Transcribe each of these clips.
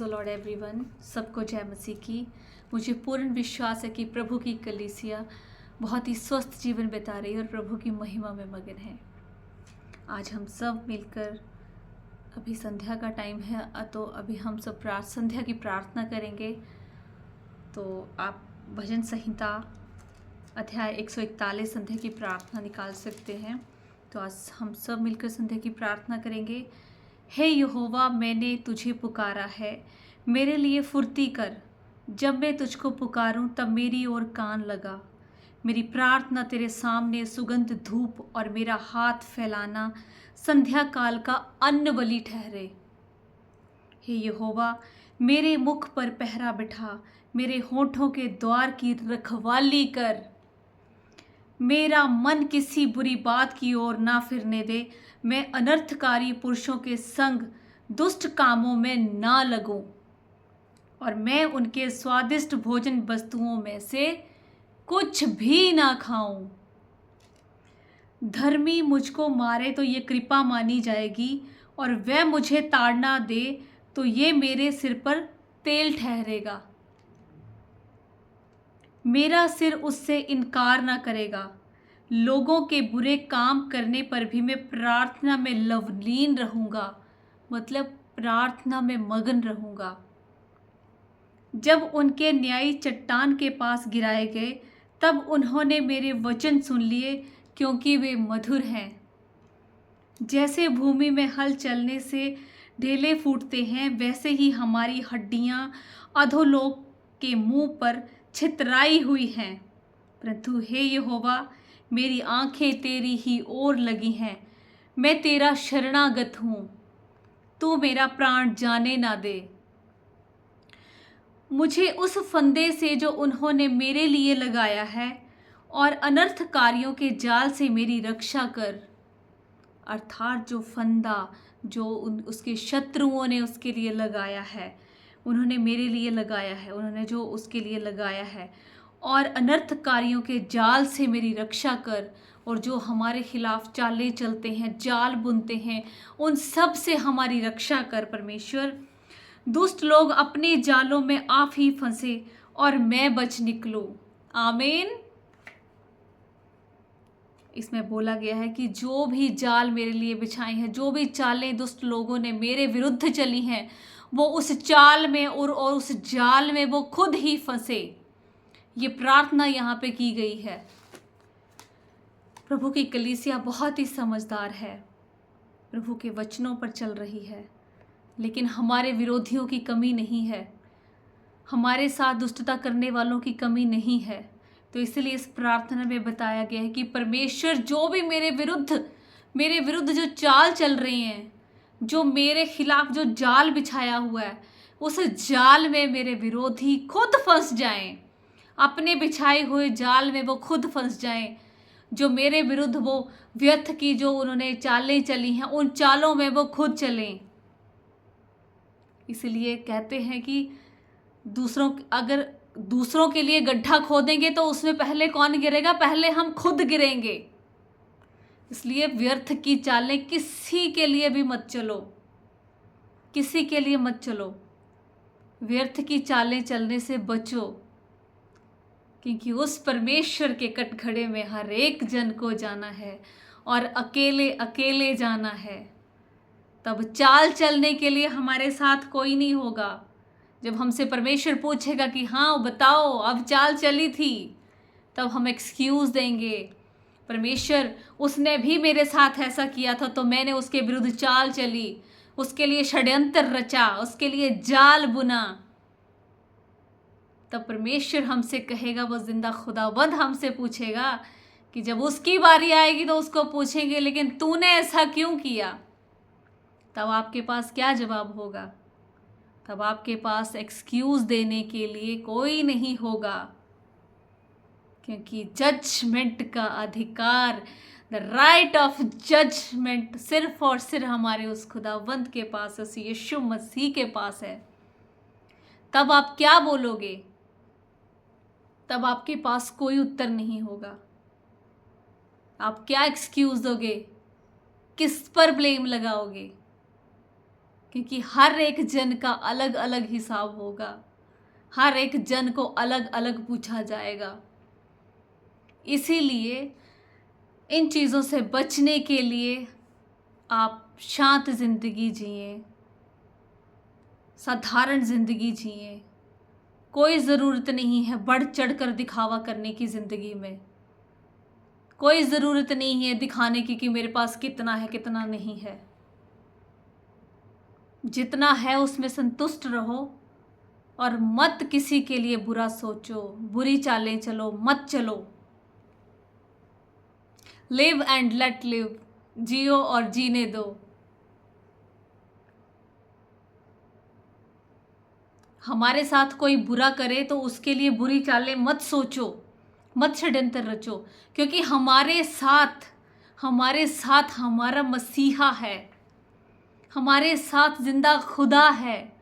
Praise the Lord everyone. सबको जय मसीह की। मुझे पूर्ण विश्वास है कि प्रभु की कलीसिया बहुत ही स्वस्थ जीवन बिता रही है और प्रभु की महिमा में मगन है। आज हम सब मिलकर अभी संध्या का टाइम है तो अभी हम सब संध्या की प्रार्थना करेंगे। तो आप भजन संहिता अध्याय 141 संध्या की प्रार्थना निकाल सकते हैं। तो आज हम सब मिलकर संध्या की प्रार्थना करेंगे। हे यहोवा, मैंने तुझे पुकारा है, मेरे लिए फुर्ती कर। जब मैं तुझको पुकारूं तब मेरी ओर कान लगा। मेरी प्रार्थना तेरे सामने सुगंध धूप और मेरा हाथ फैलाना संध्या काल का अन्न बलि ठहरे। हे यहोवा, मेरे मुख पर पहरा बिठा, मेरे होठों के द्वार की रखवाली कर। मेरा मन किसी बुरी बात की ओर ना फिरने दे, मैं अनर्थकारी पुरुषों के संग दुष्ट कामों में ना लगूं और मैं उनके स्वादिष्ट भोजन वस्तुओं में से कुछ भी ना खाऊं। धर्मी मुझको मारे तो ये कृपा मानी जाएगी और वह मुझे ताड़ना दे तो ये मेरे सिर पर तेल ठहरेगा। मेरा सिर उससे इनकार ना करेगा। लोगों के बुरे काम करने पर भी मैं प्रार्थना में लवलीन रहूँगा, मतलब प्रार्थना में मगन रहूँगा। जब उनके न्यायी चट्टान के पास गिराए गए तब उन्होंने मेरे वचन सुन लिए, क्योंकि वे मधुर हैं। जैसे भूमि में हल चलने से ढेले फूटते हैं, वैसे ही हमारी हड्डियाँ अधोलोक के मुंह पर छितराई हुई हैं। परंतु हे यहोवा, मेरी आंखें तेरी ही ओर लगी हैं। मैं तेरा शरणागत हूँ, तू मेरा प्राण जाने ना दे। मुझे उस फंदे से जो उन्होंने मेरे लिए लगाया है और अनर्थकारियों के जाल से मेरी रक्षा कर। अर्थात जो फंदा जो उसके शत्रुओं ने उसके लिए लगाया है, उन्होंने मेरे लिए लगाया है, उन्होंने जो उसके लिए लगाया है, और अनर्थकारियों के जाल से मेरी रक्षा कर। और जो हमारे खिलाफ चालें चलते हैं, जाल बुनते हैं, उन सब से हमारी रक्षा कर परमेश्वर। दुष्ट लोग अपने जालों में आप ही फंसे और मैं बच निकलूं। आमीन। इसमें बोला गया है कि जो भी जाल मेरे लिए बिछाए हैं, जो भी चालें दुष्ट लोगों ने मेरे विरुद्ध चली हैं, वो उस चाल में और उस जाल में वो खुद ही फंसे। ये प्रार्थना यहाँ पे की गई है। प्रभु की कलीसिया बहुत ही समझदार है, प्रभु के वचनों पर चल रही है, लेकिन हमारे विरोधियों की कमी नहीं है, हमारे साथ दुष्टता करने वालों की कमी नहीं है। तो इसलिए इस प्रार्थना में बताया गया है कि परमेश्वर जो भी मेरे विरुद्ध जो चाल चल रही हैं, जो मेरे खिलाफ जो जाल बिछाया हुआ है, उस जाल में मेरे विरोधी खुद फंस जाएं। अपने बिछाए हुए जाल में वो खुद फंस जाएं। जो मेरे विरुद्ध वो व्यर्थ की जो उन्होंने चालें चली हैं, उन चालों में वो खुद चलें। इसलिए कहते हैं कि अगर दूसरों के लिए गड्ढा खोदेंगे तो उसमें पहले कौन गिरेगा? पहले हम खुद गिरेंगे। इसलिए व्यर्थ की चालें किसी के लिए भी मत चलो, किसी के लिए मत चलो। व्यर्थ की चालें चलने से बचो, क्योंकि उस परमेश्वर के कटघरे में हर एक जन को जाना है और अकेले अकेले जाना है। तब चाल चलने के लिए हमारे साथ कोई नहीं होगा। जब हमसे परमेश्वर पूछेगा कि हाँ बताओ अब चाल चली थी, तब हम एक्सक्यूज़ देंगे। परमेश्वर, उसने भी मेरे साथ ऐसा किया था तो मैंने उसके विरुद्ध चाल चली, उसके लिए षड्यंत्र रचा, उसके लिए जाल बुना। तब परमेश्वर हमसे कहेगा, वो जिंदा खुदाबंद हमसे पूछेगा कि जब उसकी बारी आएगी तो उसको पूछेंगे लेकिन तूने ऐसा क्यों किया? तब आपके पास क्या जवाब होगा? तब आपके पास एक्सक्यूज़ देने के लिए कोई नहीं होगा, क्योंकि जजमेंट का अधिकार, द राइट ऑफ जजमेंट सिर्फ और सिर्फ हमारे उस खुदावंत के पास, उस यीशु मसीह के पास है। तब आप क्या बोलोगे? तब आपके पास कोई उत्तर नहीं होगा। आप क्या एक्सक्यूज़ दोगे? किस पर ब्लेम लगाओगे? क्योंकि हर एक जन का अलग अलग हिसाब होगा, हर एक जन को अलग अलग पूछा जाएगा। इसीलिए इन चीज़ों से बचने के लिए आप शांत जिंदगी जिए, साधारण जिंदगी जिए। कोई ज़रूरत नहीं है बढ़ चढ़ कर दिखावा करने की ज़िंदगी में। कोई ज़रूरत नहीं है दिखाने की कि मेरे पास कितना है कितना नहीं है। जितना है उसमें संतुष्ट रहो और मत किसी के लिए बुरा सोचो, बुरी चालें चलो मत चलो। लिव एंड लेट लिव, जियो और जीने दो। हमारे साथ कोई बुरा करे तो उसके लिए बुरी चालें मत सोचो, मत षड्यंत्र रचो, क्योंकि हमारे साथ हमारा मसीहा है, हमारे साथ जिंदा खुदा है,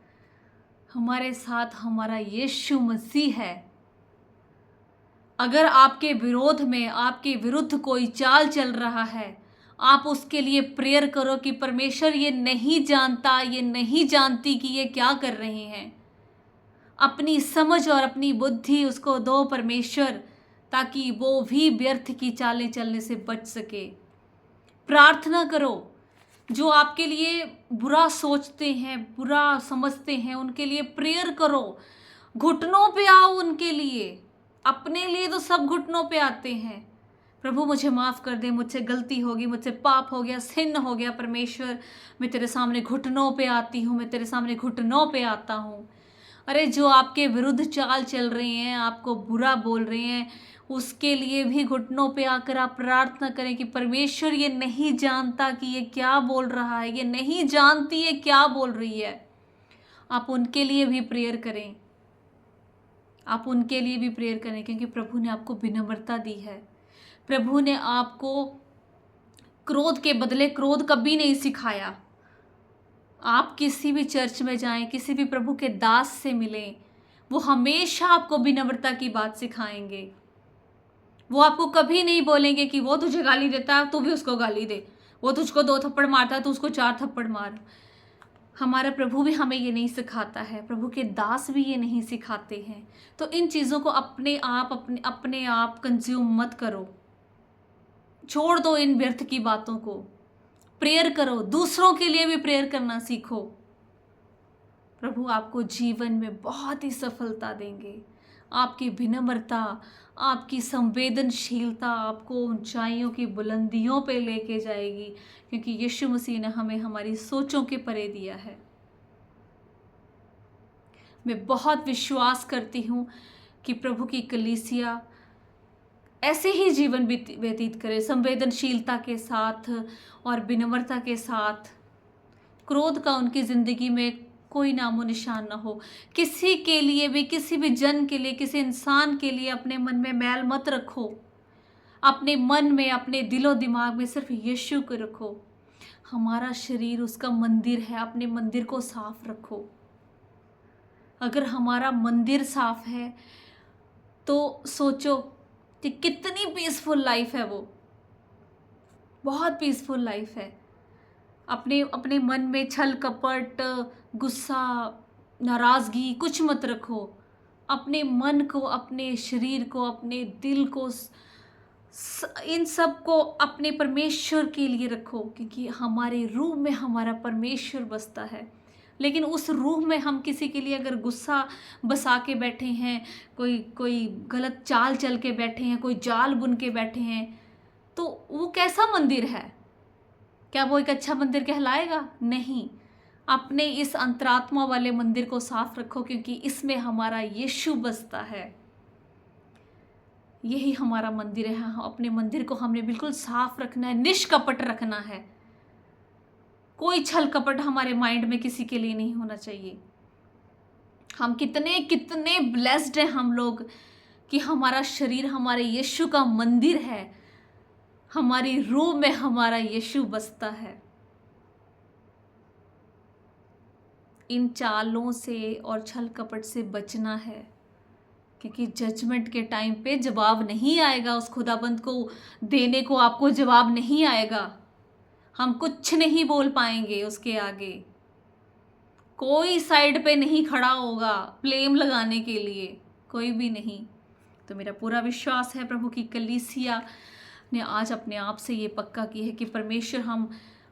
हमारे साथ हमारा यीशु मसीह है। अगर आपके विरोध में, आपके विरुद्ध कोई चाल चल रहा है, आप उसके लिए प्रेयर करो कि परमेश्वर ये नहीं जानता, ये नहीं जानती कि ये क्या कर रहे हैं। अपनी समझ और अपनी बुद्धि उसको दो परमेश्वर, ताकि वो भी व्यर्थ की चालें चलने से बच सके। प्रार्थना करो। जो आपके लिए बुरा सोचते हैं, बुरा समझते हैं, उनके लिए प्रेयर करो। घुटनों पे आओ उनके लिए। अपने लिए तो सब घुटनों पे आते हैं। प्रभु मुझे माफ़ कर दे, मुझसे गलती होगी, मुझसे पाप हो गया, सिन हो गया। परमेश्वर मैं तेरे सामने घुटनों पे आती हूँ, मैं तेरे सामने घुटनों पे आता हूँ। अरे जो आपके विरुद्ध चाल चल रहे हैं, आपको बुरा बोल रहे हैं, उसके लिए भी घुटनों पे आकर आप प्रार्थना करें कि परमेश्वर ये नहीं जानता कि ये क्या बोल रहा है, ये नहीं जानती है क्या बोल रही है। आप उनके लिए भी प्रेयर करें, आप उनके लिए भी प्रेयर करें, क्योंकि प्रभु ने आपको विनम्रता दी है। प्रभु ने आपको क्रोध के बदले क्रोध कभी नहीं सिखाया। आप किसी भी चर्च में जाएं, किसी भी प्रभु के दास से मिलें, वो हमेशा आपको विनम्रता की बात सिखाएंगे। वो आपको कभी नहीं बोलेंगे कि वो तुझे गाली देता है तू भी उसको गाली दे, वो तुझको 2 थप्पड़ मारता है तो उसको 4 थप्पड़ मार। हमारा प्रभु भी हमें ये नहीं सिखाता है, प्रभु के दास भी ये नहीं सिखाते हैं। तो इन चीज़ों को अपने आप कंज्यूम मत करो, छोड़ दो इन व्यर्थ की बातों को। प्रेयर करो, दूसरों के लिए भी प्रेयर करना सीखो। प्रभु आपको जीवन में बहुत ही सफलता देंगे। आपकी विनम्रता, आपकी संवेदनशीलता आपको ऊंचाइयों की बुलंदियों पे लेके जाएगी, क्योंकि यीशु मसीह ने हमें हमारी सोचों के परे दिया है। मैं बहुत विश्वास करती हूँ कि प्रभु की कलीसिया ऐसे ही जीवन व्यतीत करे, संवेदनशीलता के साथ और विनम्रता के साथ। क्रोध का उनकी ज़िंदगी में कोई नामो निशान ना हो। किसी के लिए भी, किसी भी जन के लिए, किसी इंसान के लिए अपने मन में मैल मत रखो। अपने मन में, अपने दिलो दिमाग में सिर्फ यीशु को रखो। हमारा शरीर उसका मंदिर है, अपने मंदिर को साफ रखो। अगर हमारा मंदिर साफ है तो सोचो कि कितनी पीसफुल लाइफ है वो, बहुत पीसफुल लाइफ है। अपने मन में छल कपट, गुस्सा, नाराज़गी कुछ मत रखो। अपने मन को, अपने शरीर को, अपने दिल को, इन सब को अपने परमेश्वर के लिए रखो, क्योंकि हमारे रूह में हमारा परमेश्वर बसता है। लेकिन उस रूह में हम किसी के लिए अगर गुस्सा बसा के बैठे हैं, कोई गलत चाल चल के बैठे हैं, कोई जाल बुन के बैठे हैं, तो वो कैसा मंदिर है? क्या वो एक अच्छा मंदिर कहलाएगा? नहीं। अपने इस अंतरात्मा वाले मंदिर को साफ रखो, क्योंकि इसमें हमारा यीशु बसता है। यही हमारा मंदिर है। अपने मंदिर को हमने बिल्कुल साफ रखना है, निष्कपट रखना है। कोई छल कपट हमारे माइंड में किसी के लिए नहीं होना चाहिए। हम कितने ब्लेस्ड हैं हम लोग कि हमारा शरीर हमारे यीशु का मंदिर है। हमारी रूह में हमारा यीशु बसता है। इन चालों से और छल कपट से बचना है, क्योंकि जजमेंट के टाइम पे जवाब नहीं आएगा। उस खुदाबंद को देने को आपको जवाब नहीं आएगा। हम कुछ नहीं बोल पाएंगे उसके आगे। कोई साइड पे नहीं खड़ा होगा ब्लेम लगाने के लिए, कोई भी नहीं। तो मेरा पूरा विश्वास है प्रभु की कलीसिया ने आज अपने आप से ये पक्का की है कि परमेश्वर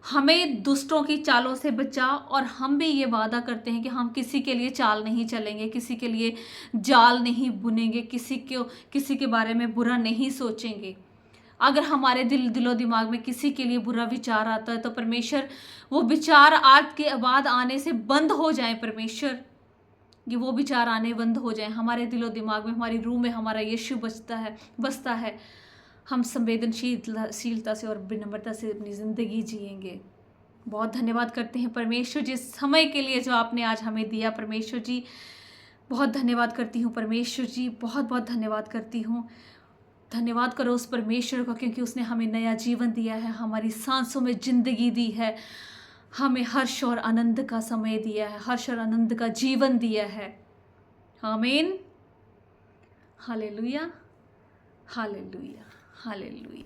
हमें दुष्टों की चालों से बचा, और हम भी ये वादा करते हैं कि हम किसी के लिए चाल नहीं चलेंगे, किसी के लिए जाल नहीं बुनेंगे, किसी के बारे में बुरा नहीं सोचेंगे। अगर हमारे दिलो दिमाग में किसी के लिए बुरा विचार आता है तो परमेश्वर वो विचार आज के बाद आने से बंद हो जाए। परमेश्वर ये वो विचार आने बंद हो जाए हमारे दिलो दिमाग में, हमारी रूह में हमारा यीशु बसता है। हम संवेदनशीलता से और विनम्रता से अपनी ज़िंदगी जिएंगे। बहुत धन्यवाद करते हैं परमेश्वर जी समय के लिए जो आपने आज हमें दिया। परमेश्वर जी बहुत धन्यवाद करती हूँ। परमेश्वर जी बहुत बहुत धन्यवाद करती हूँ। धन्यवाद करो उस परमेश्वर का, क्योंकि उसने हमें नया जीवन दिया है, हमारी सांसों में ज़िंदगी दी है, हमें हर्ष और आनंद का समय दिया है, हर्ष और आनंद का जीवन दिया है। आमीन। Hallelujah, hallelujah, hallelujah.